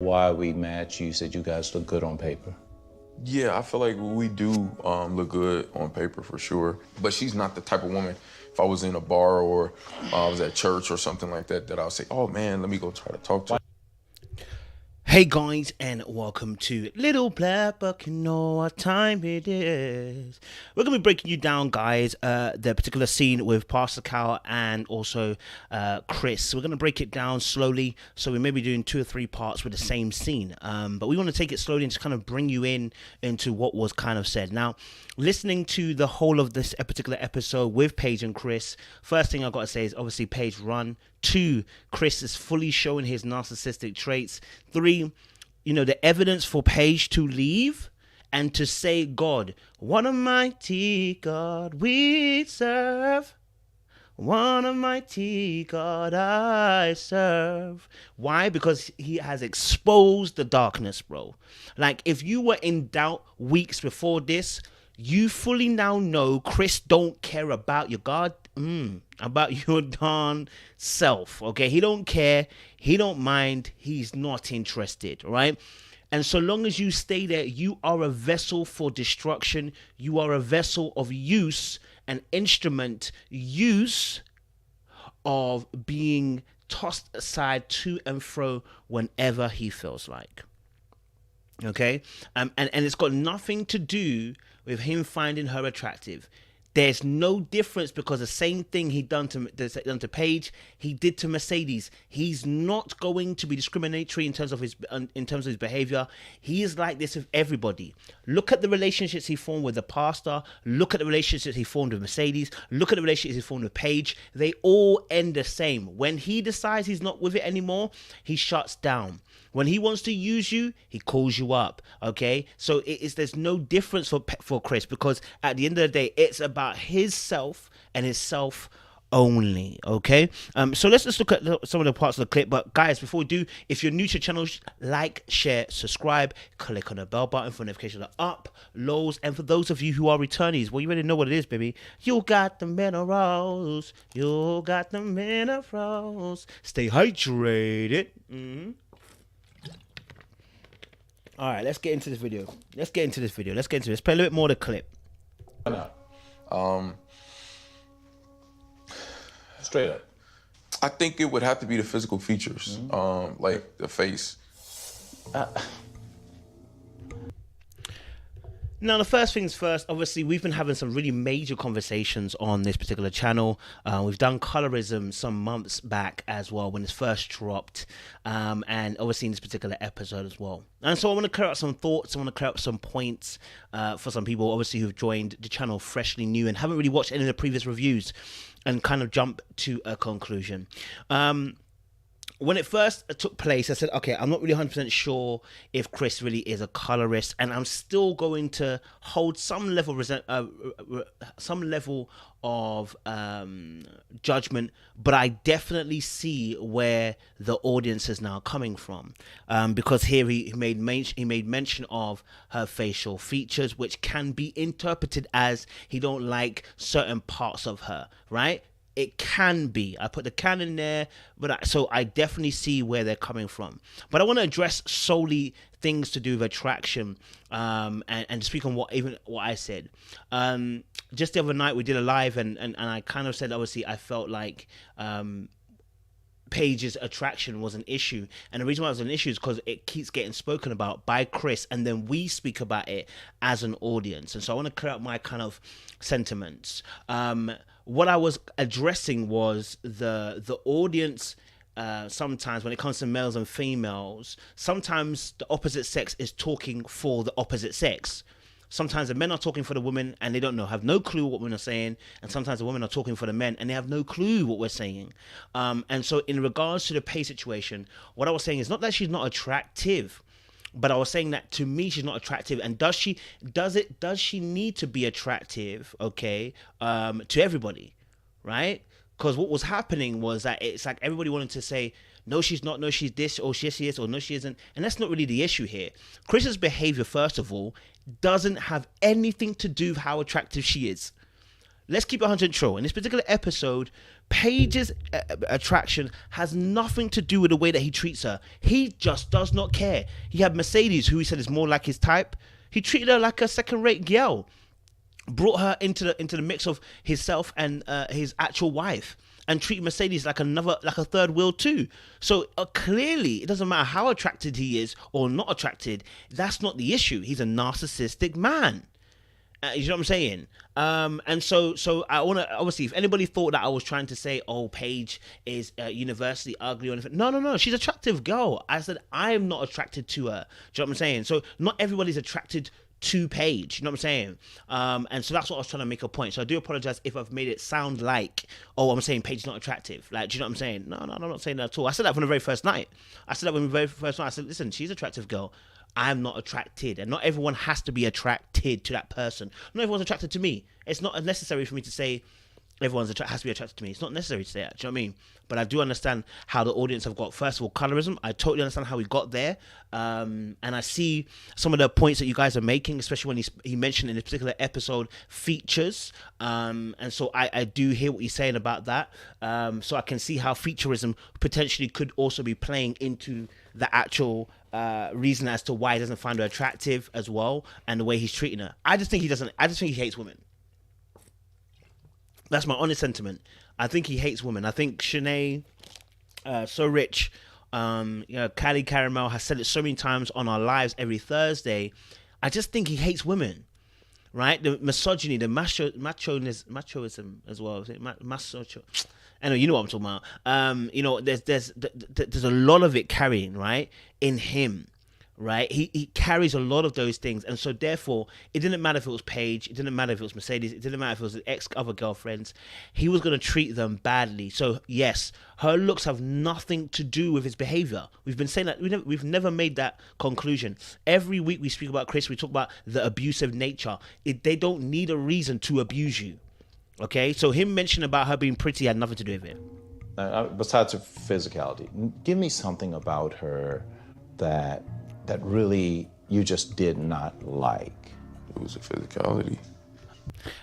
Why we match, you said you guys look good on paper. Yeah, I feel like we do look good on paper for sure. But she's not the type of woman, if I was in a bar or I was at church or something like that, that I'll say, oh man, let me go try to talk to her. Hey guys, and welcome to Little Black Book. You know what time it is. We're going to be breaking you down, guys, the particular scene with Pascal and also Chris. We're going to break it down slowly, so we may be doing 2 or 3 parts with the same scene. But we want to take it slowly and just kind of bring you into what was kind of said. Now, listening to the whole of this particular episode with Paige and Chris, first thing I've got to say is obviously Paige run. 2, Chris is fully showing his narcissistic traits. 3, the evidence for Paige to leave and to say, God, what a mighty God we serve. What a mighty God I serve. Why? Because he has exposed the darkness, bro. Like, if you were in doubt weeks before this, you fully now know Chris don't care about your about your darn self, okay? He don't care, he don't mind, he's not interested, right? And so long as you stay there, you are a vessel for destruction. You are a vessel of use, an instrument use of being tossed aside to and fro whenever he feels like. Okay? And it's got nothing to do with him finding her attractive. There's no difference, because the same thing he done to Paige, he did to Mercedes. He's not going to be discriminatory in terms of his behavior. He is like this with everybody. Look at the relationships he formed with the pastor. Look at the relationships he formed with Mercedes. Look at the relationships he formed with Paige. They all end the same. When he decides he's not with it anymore, he shuts down. When he wants to use you, he calls you up, okay? So there's no difference for Chris, because at the end of the day, it's about his self and his self only, okay? So let's just look at some of the parts of the clip. But guys, before we do, if you're new to the channel, like, share, subscribe, click on the bell button for notifications of uploads. And for those of you who are returnees, well, you already know what it is, baby. You got the minerals. You got the minerals. Stay hydrated. All right, let's get into this video. Let's play a little bit more of the clip. Straight up. I think it would have to be the physical features, like the face. Now, the first things first, obviously, we've been having some really major conversations on this particular channel. We've done colorism some months back as well, when it's first dropped, and obviously in this particular episode as well. And so I want to clear up some thoughts, I want to clear up some points for some people, obviously, who've joined the channel freshly new and haven't really watched any of the previous reviews, and kind of jump to a conclusion. When it first took place, I said, okay, I'm not really 100% sure if Chris really is a colorist, and I'm still going to hold some level of judgment, but I definitely see where the audience is now coming from, because here he made mention of her facial features, which can be interpreted as he don't like certain parts of her, right? It can be. I put the can in there, so I definitely see where they're coming from. But I want to address solely things to do with attraction, and speak on what I said. Just the other night we did a live, and I kind of said, obviously, I felt like Paige's attraction was an issue, and the reason why it was an issue is because it keeps getting spoken about by Chris, and then we speak about it as an audience. And so I want to clear up my kind of sentiments. What I was addressing was the audience. Sometimes when it comes to males and females, sometimes the opposite sex is talking for the opposite sex. Sometimes the men are talking for the women and they have no clue what women are saying. And sometimes the women are talking for the men and they have no clue what we're saying. And so in regards to the pay situation, what I was saying is not that she's not attractive, but I was saying that to me, she's not attractive. And does she need to be attractive, okay, to everybody, right? Because what was happening was that it's like everybody wanted to say, no, she's not, no, she's this, or yes, she is, or no, she isn't. And that's not really the issue here. Chris's behavior, first of all, doesn't have anything to do with how attractive she is. Let's keep it 100 true. In this particular episode, Paige's attraction has nothing to do with the way that he treats her. He just does not care. He had Mercedes, who he said is more like his type. He treated her like a second-rate girl. Brought her into the mix of himself and his actual wife, and treated Mercedes like a third wheel too. So clearly, it doesn't matter how attracted he is or not attracted. That's not the issue. He's a narcissistic man. You know what I'm saying? And so I want to, obviously, if anybody thought that I was trying to say, oh, Paige is universally ugly or anything, no, she's an attractive girl. I said I am not attracted to her. Do you know what I'm saying? So not everybody's attracted to Paige, you know what I'm saying? And so that's what I was trying to make a point. So I do apologize if I've made it sound like, oh, I'm saying Paige's not attractive. Like, do you know what I'm saying? No, I'm not saying that at all. I said that from the very first night. I said, listen, she's an attractive girl. I'm not attracted, and not everyone has to be attracted to that person. Not everyone's attracted to me. It's not necessary for me to say everyone's has to be attracted to me. It's not necessary to say that. Do you know what I mean? But I do understand how the audience have got, first of all, colorism. I totally understand how we got there. And I see some of the points that you guys are making, especially when he mentioned in this particular episode features. And so I do hear what you're saying about that. So I can see how featureism potentially could also be playing into the actual reason as to why he doesn't find her attractive as well, and the way he's treating her. I just think he hates women. That's my honest sentiment. I think he hates women. I think Shanae, So Rich, Callie Caramel has said it so many times on our lives every Thursday. I just think he hates women, right? The misogyny, the machoism as well. Anyway, you know what I'm talking about. There's a lot of it carrying, right, in him. Right, he carries a lot of those things, and so therefore it didn't matter if it was Paige, it didn't matter if it was Mercedes, it didn't matter if it was his other girlfriends. He was going to treat them badly. So yes, her looks have nothing to do with his behavior. We've been saying that we've never made that conclusion. Every week we speak about Chris, we talk about the abusive nature. They don't need a reason to abuse you. Okay, so him mentioning about her being pretty had nothing to do with it. Besides her physicality, give me something about her that really you just did not like. It was a physicality.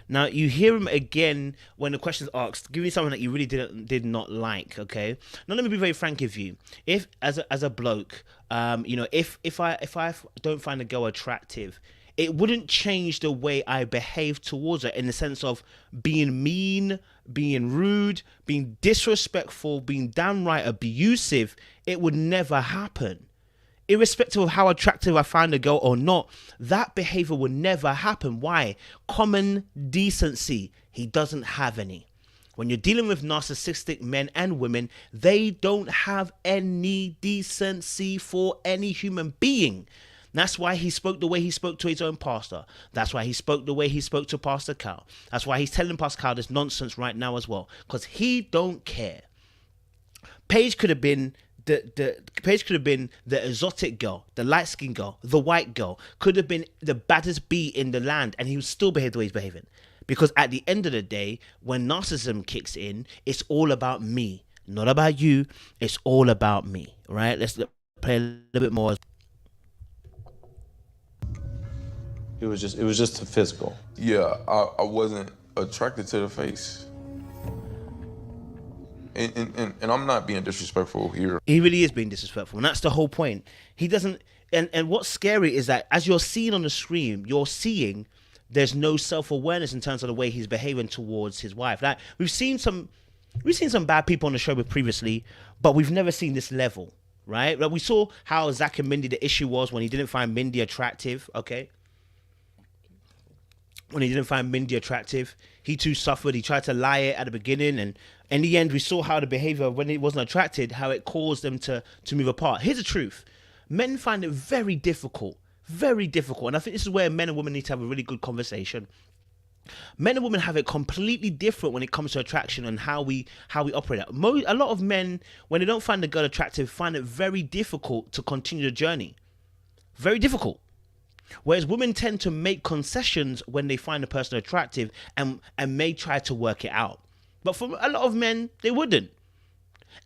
Now you hear him again when the question's asked. Give me something that you really did not like. Okay. Now let me be very frank with you. If as a bloke, if I don't find a girl attractive, it wouldn't change the way I behave towards her in the sense of being mean, being rude, being disrespectful, being downright abusive. It would never happen. Irrespective of how attractive I find a girl or not, that behavior would never happen. Why? Common decency. He doesn't have any. When you're dealing with narcissistic men and women, they don't have any decency for any human being. That's why he spoke the way he spoke to his own pastor. That's why he spoke the way he spoke to Pastor Cal. That's why he's telling Pascal this nonsense right now as well, because he don't care. Paige could have been the exotic girl, the light-skinned girl, the white girl, could have been the baddest bee in the land, and he would still behave the way he's behaving. Because at the end of the day, when narcissism kicks in, it's all about me, not about you. It's all about me, right? Let's play a little bit more. It was just a physical. Yeah, I wasn't attracted to the face. And I'm not being disrespectful here. He really is being disrespectful, and that's the whole point. He doesn't. And what's scary is that as you're seeing on the screen, you're seeing there's no self-awareness in terms of the way he's behaving towards his wife. Like we've seen some bad people on the show previously, but we've never seen this level, right? Like we saw how Zach and Mindy, the issue was when he didn't find Mindy attractive. Okay. When he didn't find Mindy attractive, he too suffered. He tried to lie it at the beginning, and in the end, we saw how the behavior, when it wasn't attracted, how it caused them to move apart. Here's the truth. Men find it very difficult, and I think this is where men and women need to have a really good conversation. Men and women have it completely different when it comes to attraction and how we operate. A lot of men, when they don't find a girl attractive, find it very difficult to continue the journey. Very difficult. Whereas women tend to make concessions when they find a person attractive and may try to work it out. But for a lot of men, they wouldn't.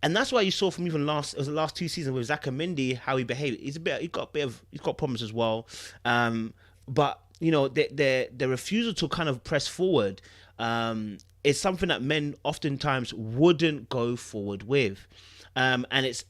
And that's why you saw from even the last 2 seasons with Zach and Mindy, how he behaved. He's got problems as well. But, you know, the refusal to kind of press forward is something that men oftentimes wouldn't go forward with. And it's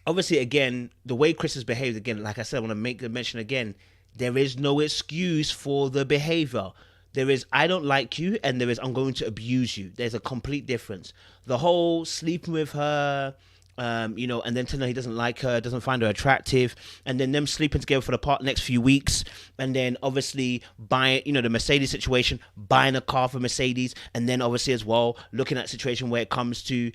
obviously, again, the way Chris has behaved, again, like I said, I want to make the mention again, there is no excuse for the behavior. There is, I don't like you, and there is, I'm going to abuse you. There's a complete difference. The whole sleeping with her, and then telling her he doesn't like her, doesn't find her attractive, and then them sleeping together for the next few weeks, and then obviously buying, the Mercedes situation, buying a car for Mercedes, and then obviously as well looking at a situation where it comes to,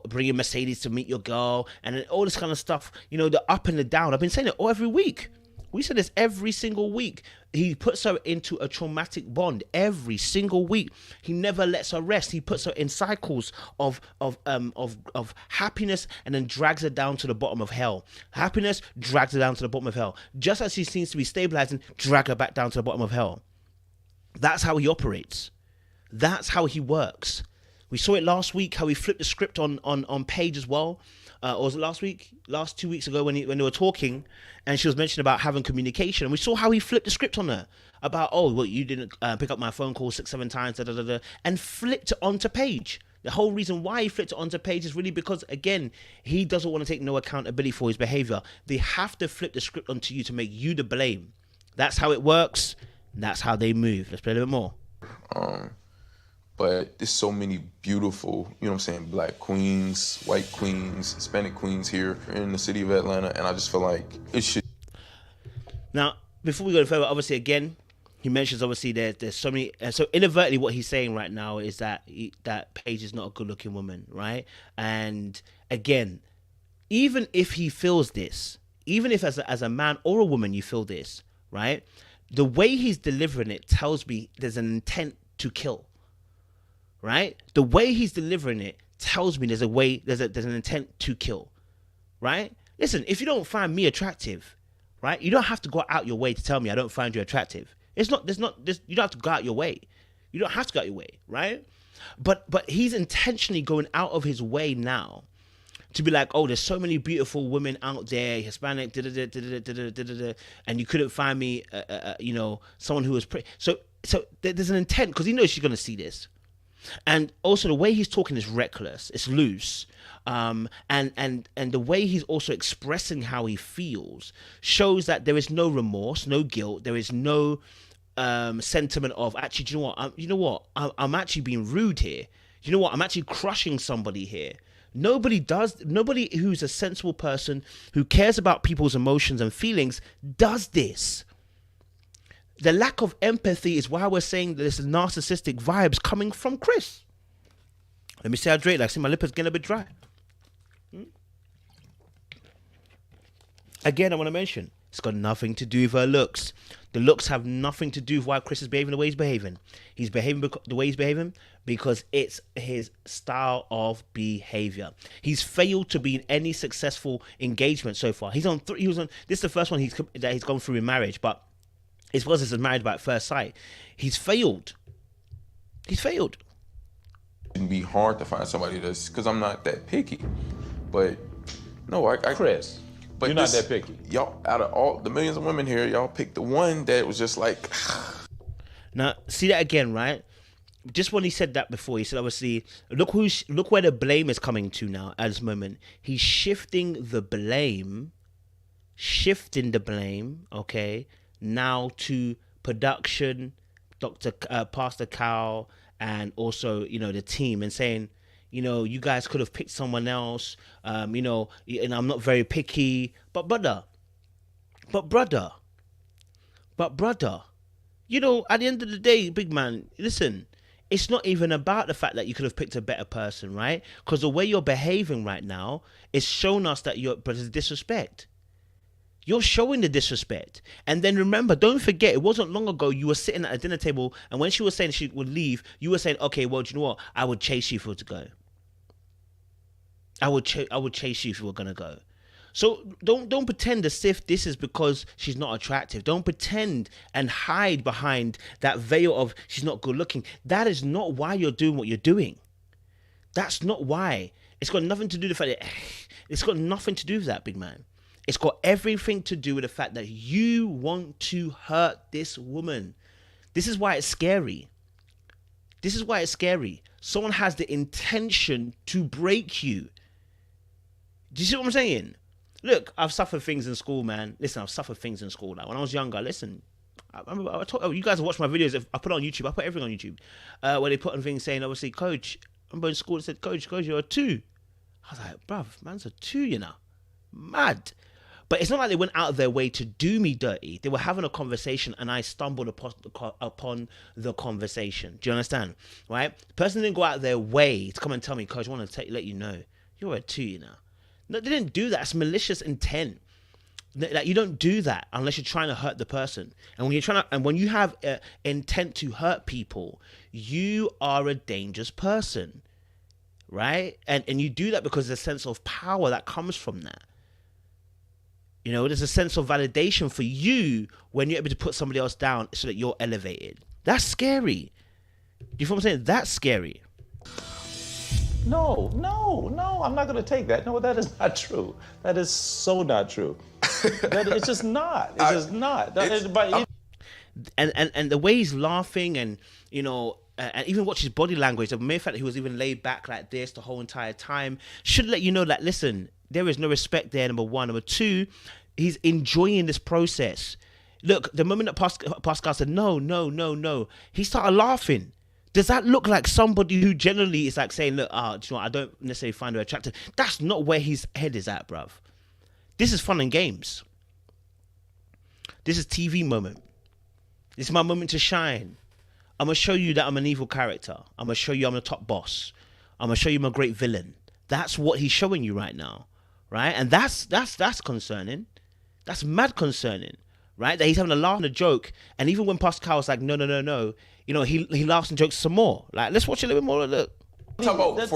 bringing Mercedes to meet your girl, and then all this kind of stuff, the up and the down. I've been saying it all every week. We say this every single week. He puts her into a traumatic bond every single week. He never lets her rest. He puts her in cycles of happiness, and then drags her down to the bottom of hell. Happiness drags her down to the bottom of hell. Just as he seems to be stabilizing, drag her back down to the bottom of hell. That's how he operates. That's how he works. We saw it last week, how he flipped the script on Paige as well. Or was it last week? Last 2 weeks ago when they were talking, and she was mentioning about having communication, and we saw how he flipped the script on her about, you didn't pick up my phone call 6-7 times, and flipped it onto Paige. The whole reason why he flipped it onto Paige is really because, again, he doesn't want to take no accountability for his behavior. They have to flip the script onto you to make you the blame. That's how it works. That's how they move. Let's play a little bit more. But there's so many beautiful, Black queens, white queens, Hispanic queens here in the city of Atlanta, and I just feel like it should. Now, before we go further, obviously, again, he mentions obviously there's so many. So inadvertently, what he's saying right now is that that Paige is not a good-looking woman, right? And again, even if he feels this, even if as a man or a woman you feel this, right? The way he's delivering it tells me there's an intent to kill. Right? The way he's delivering it tells me there's an intent to kill. Right? Listen, if you don't find me attractive, right? You don't have to go out your way to tell me I don't find you attractive. You don't have to go out your way. You don't have to go out your way, right? But he's intentionally going out of his way now to be like, there's so many beautiful women out there, Hispanic, and you couldn't find me, someone who was pretty. So there's an intent, because he knows she's going to see this. And also the way he's talking is reckless, it's loose, and the way he's also expressing how he feels shows that there is no remorse, no guilt, there is no sentiment of actually, I'm actually being rude here. I'm actually crushing somebody here. Nobody who's a sensible person who cares about people's emotions and feelings does this. The lack of empathy is why we're saying that there's narcissistic vibes coming from Chris. Let me see how Drake, I see my lip is getting a bit dry. Again, I want to mention, it's got nothing to do with her looks. The looks have nothing to do with why Chris is behaving the way he's behaving. He's behaving the way he's behaving because it's his style of behavior. He's failed to be in any successful engagement so far. This is the first one that he's gone through in marriage, but it's because it's a married by first sight. He's failed. It'd be hard to find somebody because I'm not that picky. But no, Chris, but you're not that picky. Y'all, out of all the millions of women here, y'all picked the one that was just like. Now, see that again, right? Just when he said that before, he said, obviously, look where the blame is coming to now at this moment. He's shifting the blame, okay, now to production, Pastor Cal, and also, the team, and saying, you guys could have picked someone else, and I'm not very picky, but brother, at the end of the day, big man, listen, it's not even about the fact that you could have picked a better person, right? Because the way you're behaving right now is showing us that there's disrespect. You're showing the disrespect. And then remember, don't forget, it wasn't long ago you were sitting at a dinner table, and when she was saying she would leave, you were saying, okay, well, do you know what? I would chase you if you were to go. I would chase you if you were going to go. So don't pretend as if this is because she's not attractive. Don't pretend and hide behind that veil of she's not good looking. That is not why you're doing what you're doing. That's not why. It's got nothing to do with the fact that it's got nothing to do with that, big man. It's got everything to do with the fact that you want to hurt this woman. This is why it's scary. This is why it's scary. Someone has the intention to break you. Do you see what I'm saying? Look, I've suffered things in school, man. Listen, I've suffered things in school. Like when I was younger, listen, I remember you guys have watched my videos. I put it on YouTube. I put everything on YouTube. Where they put on things saying, obviously, Coach, I remember in school they said, Coach, you're a 2. I was like, bruv, man's a 2, you know. Mad. But it's not like they went out of their way to do me dirty. They were having a conversation and I stumbled upon the conversation. Do you understand? Right? The person didn't go out of their way to come and tell me, Coach, I want to let you know, you're a 2, you know. No, they didn't do that. It's malicious intent. Like, you don't do that unless you're trying to hurt the person. And when you're trying to, and when you have intent to hurt people, you are a dangerous person, right? And you do that because there's a sense of power that comes from that. You know, there's a sense of validation for you when you're able to put somebody else down so that you're elevated. That's scary. Do you feel what I'm saying? That's scary. No, I'm not going to take that. No, that is not true. That is so not true. It's just not. It's just not. And the way he's laughing and, you know, and even watch his body language, the mere fact that he was even laid back like this the whole entire time should let you know that, listen, there is no respect there, number one. Number two, he's enjoying this process. Look, the moment that Pascal said, no, he started laughing. Does that look like somebody who generally is like saying, look, do you know what? I don't necessarily find her attractive? That's not where his head is at, bruv. This is fun and games. This is TV moment. This is my moment to shine. I'm going to show you that I'm an evil character. I'm going to show you I'm the top boss. I'm going to show you I'm a great villain. That's what he's showing you right now, right? And that's concerning. That's mad concerning, right? That he's having a laugh and a joke. And even when Pascal's like, no, you know, he laughs and jokes some more. Like, let's watch a little bit more. Look. Talk about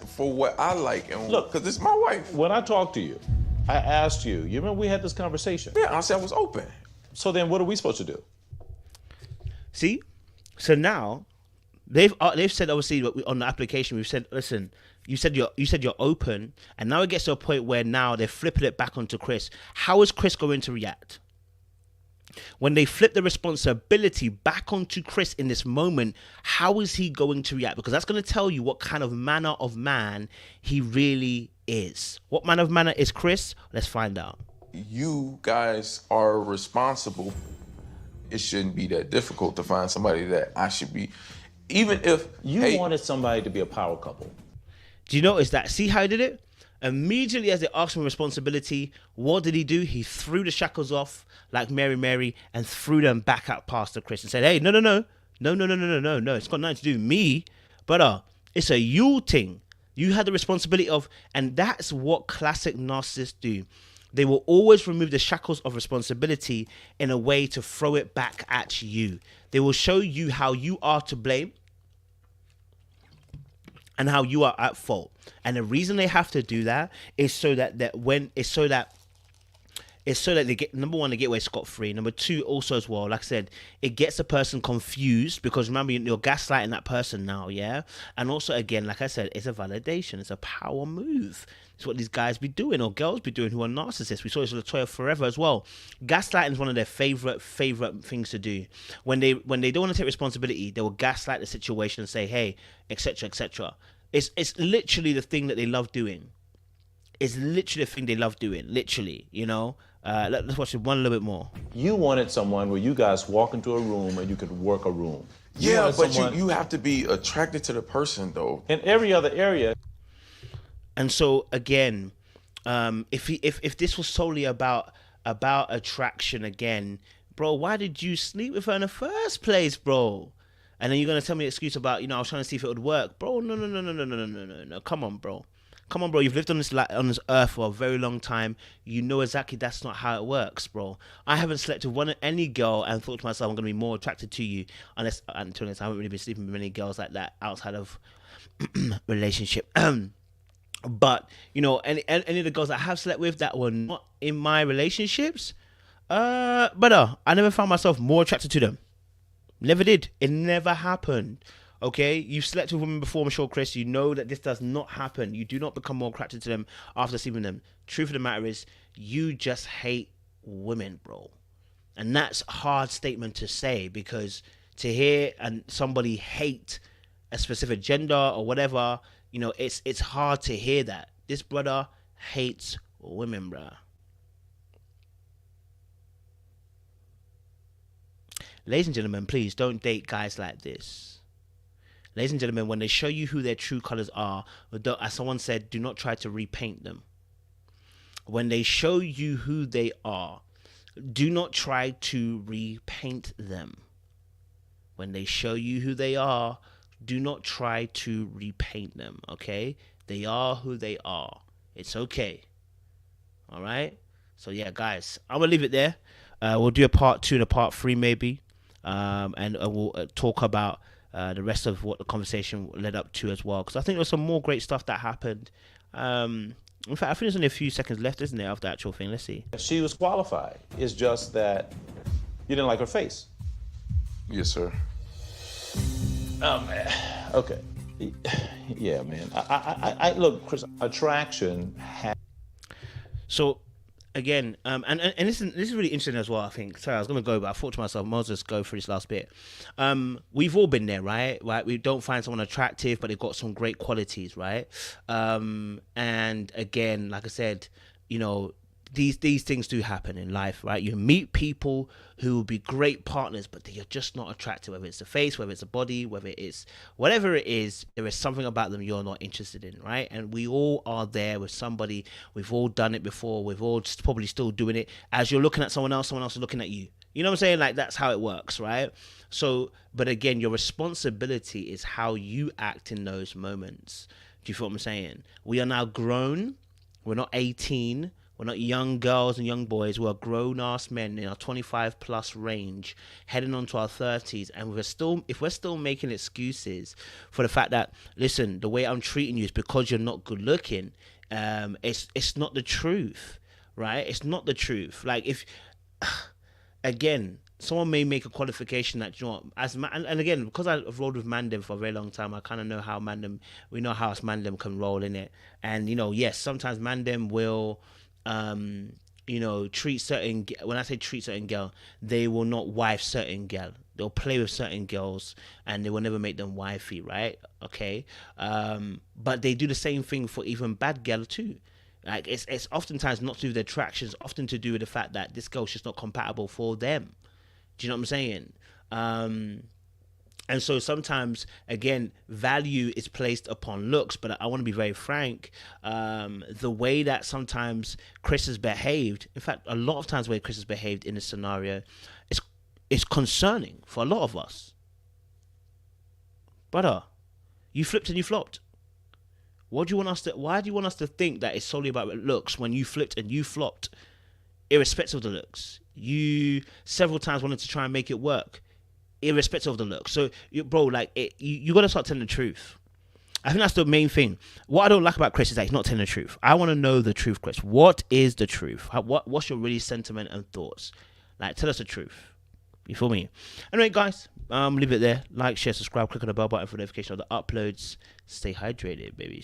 for what I like and look, because it's my wife. When I talked to you, I asked you. You remember we had this conversation? Yeah, I said I was open. So then, what are we supposed to do? See, so now they've said, obviously on the application we've said, listen, you said you're open, and now it gets to a point where now they're flipping it back onto Chris. How is Chris going to react? When they flip the responsibility back onto Chris in this moment, how is he going to react? Because that's going to tell you what kind of manner of man he really is. What manner of man is Chris? Let's find out. You guys are responsible. It shouldn't be that difficult to find somebody that I should be, even if you wanted somebody to be a power couple. Do you notice that? See how he did it? Immediately as they asked him responsibility, what did he do? He threw the shackles off like Mary and threw them back at Pastor Chris and said, hey, no. It's got nothing to do with me, but it's a you thing. You had the responsibility of, and that's what classic narcissists do. They will always remove the shackles of responsibility in a way to throw it back at you. They will show you how you are to blame and how you are at fault. And the reason they have to do that is so that they get, number one, they get away scot-free. Number two, also as well, like I said, it gets a person confused because remember, you're gaslighting that person now, yeah? And also, again, like I said, it's a validation. It's a power move. It's what these guys be doing or girls be doing who are narcissists. We saw this with Latoya Forever as well. Gaslighting is one of their favorite things to do. When they don't want to take responsibility, they will gaslight the situation and say, hey, etc., etc. It's literally the thing that they love doing. It's literally the thing they love doing. Literally, you know. Let's watch it one little bit more. You wanted someone where you guys walk into a room and you could work a room. Yeah, but you have to be attracted to the person, though. In every other area. And so again, if this was solely about attraction again, bro, why did you sleep with her in the first place, bro? And then you're gonna tell me an excuse about, you know, I was trying to see if it would work, bro. No. Come on, bro. You've lived on this earth for a very long time. You know exactly that's not how it works, bro. I haven't slept with any girl and thought to myself I'm gonna be more attracted to you, unless, and to be honest, I haven't really been sleeping with many girls like that outside of relationship. But you know, any of the girls I have slept with that were not in my relationships, I never found myself more attracted to them. Never did. It never happened. Okay, you've slept with women before, I'm sure, Chris. You know that this does not happen. You do not become more attracted to them after sleeping with them. Truth of the matter is, you just hate women, bro. And that's a hard statement to say, because to hear somebody hate a specific gender or whatever, you know, it's hard to hear that. This brother hates women, bruh. Ladies and gentlemen, please don't date guys like this. Ladies and gentlemen, when they show you who their true colors are, as someone said, do not try to repaint them. When they show you who they are, do not try to repaint them. When they show you who they are, do not try to repaint them, okay? They are who they are. It's okay. All right? So, yeah, guys, I'm going to leave it there. We'll do a part 2 and a part 3 maybe. And we'll talk about the rest of what the conversation led up to as well. Because I think there's some more great stuff that happened. In fact, I think there's only a few seconds left, isn't there, of the actual thing? Let's see. She was qualified. It's just that you didn't like her face. Yes, sir. Oh, man. Okay. Yeah, man. I look, Chris, attraction So, again, and this is really interesting as well, I think. Sorry, I was going to go, but I thought to myself, I'll just go through this last bit. We've all been there, right? We don't find someone attractive, but they've got some great qualities, right? And again, like I said, you know, these things do happen in life, right? You meet people who will be great partners, but they are just not attractive, whether it's the face, whether it's the body, whether it's whatever it is, there is something about them you're not interested in, right? And we all are there with somebody. We've all done it before. We've all probably still doing it. As you're looking at someone else is looking at you. You know what I'm saying? Like, that's how it works, right? So, but again, your responsibility is how you act in those moments. Do you feel what I'm saying? We are now grown. We're not 18. We're not young girls and young boys. We're grown-ass men in our 25-plus range, heading on to our 30s, and if we're still making excuses for the fact that, listen, the way I'm treating you is because you're not good-looking, it's not the truth, right? It's not the truth. Like, if, again, someone may make a qualification that, you know, and again, because I've rolled with Mandem for a very long time, I kind of know how we know how us Mandem can roll in it. And, you know, yes, sometimes Mandem will... you know, when I say treat certain girl, they will not wife certain girl. They'll play with certain girls and they will never make them wifey, right? Okay. But they do the same thing for even bad girl too. Like, it's oftentimes not to do with the attraction, it's often to do with the fact that this girl's just not compatible for them. Do you know what I'm saying? And so sometimes, again, value is placed upon looks, but I want to be very frank. The way that sometimes Chris has behaved, in fact, a lot of times the way Chris has behaved in this scenario is concerning for a lot of us. Brother, you flipped and you flopped. Why do you want us to think that it's solely about looks when you flipped and you flopped, irrespective of the looks? You several times wanted to try and make it work, irrespective of the look. So, bro, like, you got to start telling the truth. I think that's the main thing. What I don't like about Chris is that he's not telling the truth. I want to know the truth, Chris. What is the truth? What's your really sentiment and thoughts? Like, tell us the truth. You feel me? Anyway, guys, leave it there. Like, share, subscribe, click on the bell button for notification of the uploads. Stay hydrated, baby.